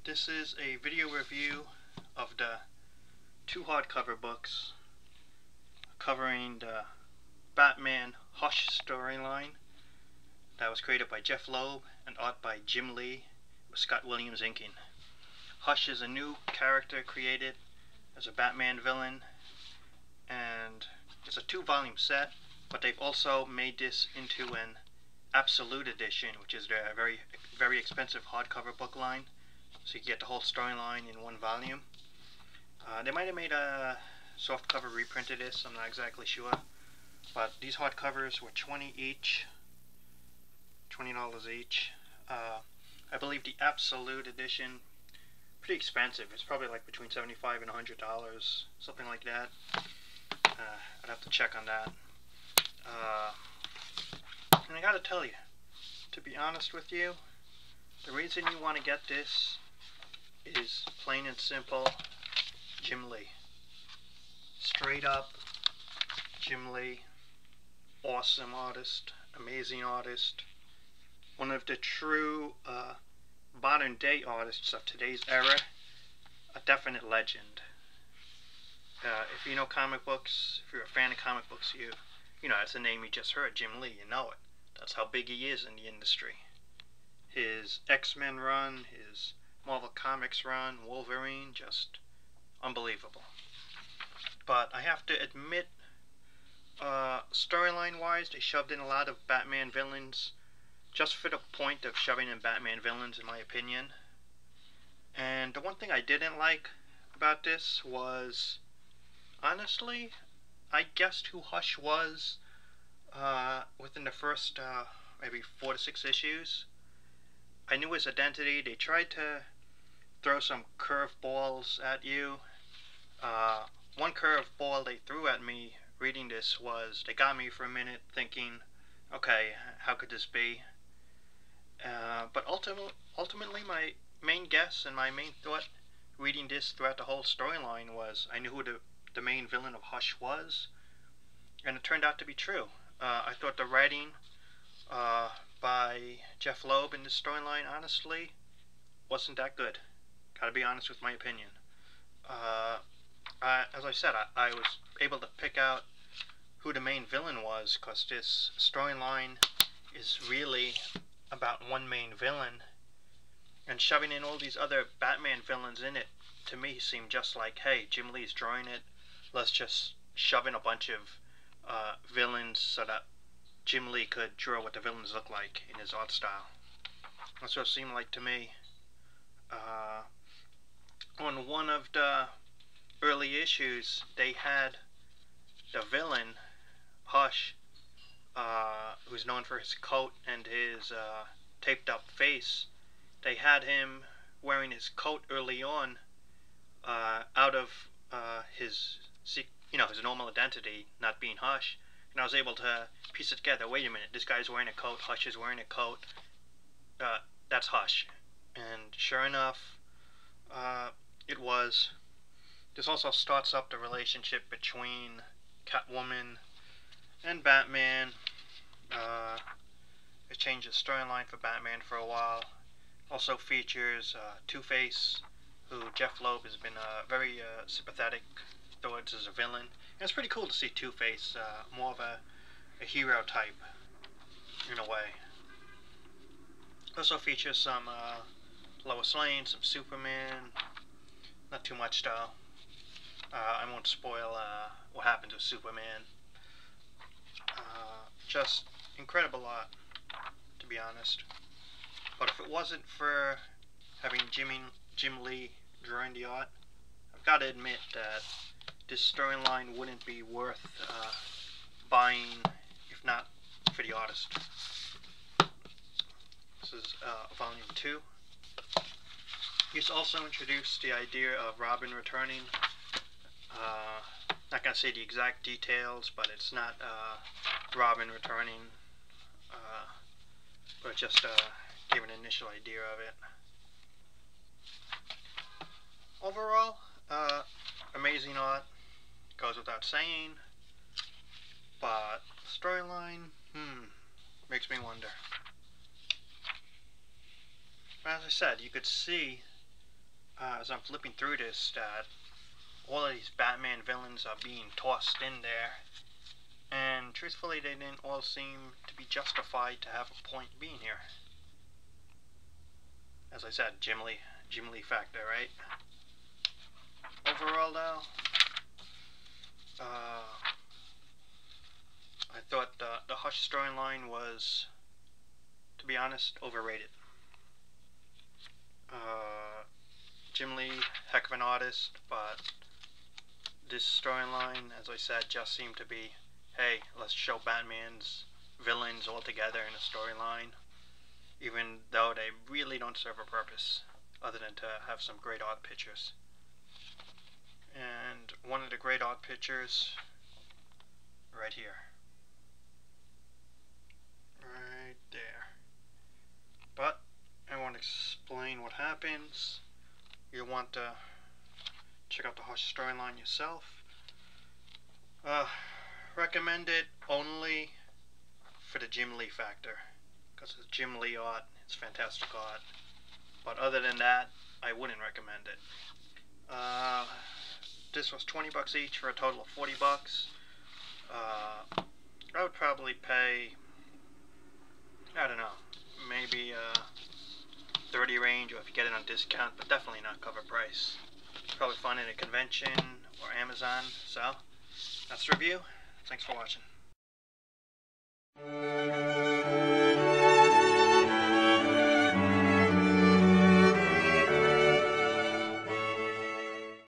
This is a video review of the two hardcover books covering the Batman Hush storyline that was created by Jeph Loeb and art by Jim Lee with Scott Williams inking. Hush is a new character created as a Batman villain, and it's a 2-volume set, but they've also made this into an Absolute Edition, which is their very expensive hardcover book line, so you can get the whole storyline in one volume. They might have made a softcover reprint of this, I'm not exactly sure, but these hardcovers were $20 each. I believe the Absolute Edition, pretty expensive. It's probably like between $75 and $100, something like that. I'd have to check on that. And I gotta tell you, to be honest with you, the reason you want to get this is plain and simple Jim Lee. Straight up Jim Lee. Awesome artist, amazing artist, one of the true modern day artists of today's era, a definite legend. If you know comic books, if you're a fan of comic books, you know that's the name you just heard, Jim Lee, you know it. That's how big he is in the industry. His X-Men run, his Marvel Comics run, Wolverine, just unbelievable. But I have to admit, storyline-wise, they shoved in a lot of Batman villains just for the point of shoving in Batman villains, in my opinion. And the one thing I didn't like about this was, honestly, I guessed who Hush was within the first maybe 4 to 6 issues. I knew his identity. They tried to throw some curveballs at you. One curveball they threw at me reading this was, they got me for a minute thinking, okay, how could this be? But ultimately my main guess and my main thought reading this throughout the whole storyline was, I knew who the main villain of Hush was, and it turned out to be true. I thought the writing by Jeph Loeb in this storyline, honestly, wasn't that good. Gotta be honest with my opinion. As I said, I was able to pick out who the main villain was, because this storyline is really about one main villain, and shoving in all these other Batman villains in it, to me, seemed just like, hey, Jim Lee's drawing it, let's just shove in a bunch of villains so that Jim Lee could draw what the villains look like in his art style. That's what it seemed like to me. On one of the early issues, they had the villain, Hush, who's known for his coat and his taped up face. They had him wearing his coat early on, out of his normal identity, not being Hush, and I was able to piece it together. Wait a minute, this guy's wearing a coat, Hush is wearing a coat, that's Hush. And sure enough, it was. This also starts up the relationship between Catwoman and Batman. It changes storyline for Batman for a while. Also features Two-Face, who Jeph Loeb has been very sympathetic towards as a villain. And it's pretty cool to see Two-Face, more of a hero type, in a way. Also features some Lois Lane, some Superman. Not too much though. I won't spoil what happens with Superman. Just incredible art, to be honest. But if it wasn't for having Jim Lee drawing the art, I've got to admit that this storyline wouldn't be worth buying, if not for the artist. This is volume 2. He's also introduced the idea of Robin returning. Not going to say the exact details, but it's not Robin returning, but just gave an initial idea of it. Overall, amazing art, goes without saying, but storyline, makes me wonder. But as I said, you could see as I'm flipping through this, that all of these Batman villains are being tossed in there, and truthfully they didn't all seem to be justified to have a point being here. As I said, Jim Lee factor, right? Overall though, I thought the Hush storyline was, to be honest, overrated. Jim Lee, heck of an artist, but this storyline, as I said, just seemed to be, hey, let's show Batman's villains all together in a storyline, even though they really don't serve a purpose other than to have some great art pictures. And one of the great art pictures, right here. Right there. But I want to explain what happens. You want to check out the Hush storyline yourself. Recommend it only for the Jim Lee factor, because it's Jim Lee art, it's fantastic art. But other than that, I wouldn't recommend it. This was $20 each for a total of $40. I would probably pay, I don't know, maybe 30 range, or if you get it on discount, but definitely not cover price. Probably find it at a convention or Amazon. So that's the review. Thanks for watching.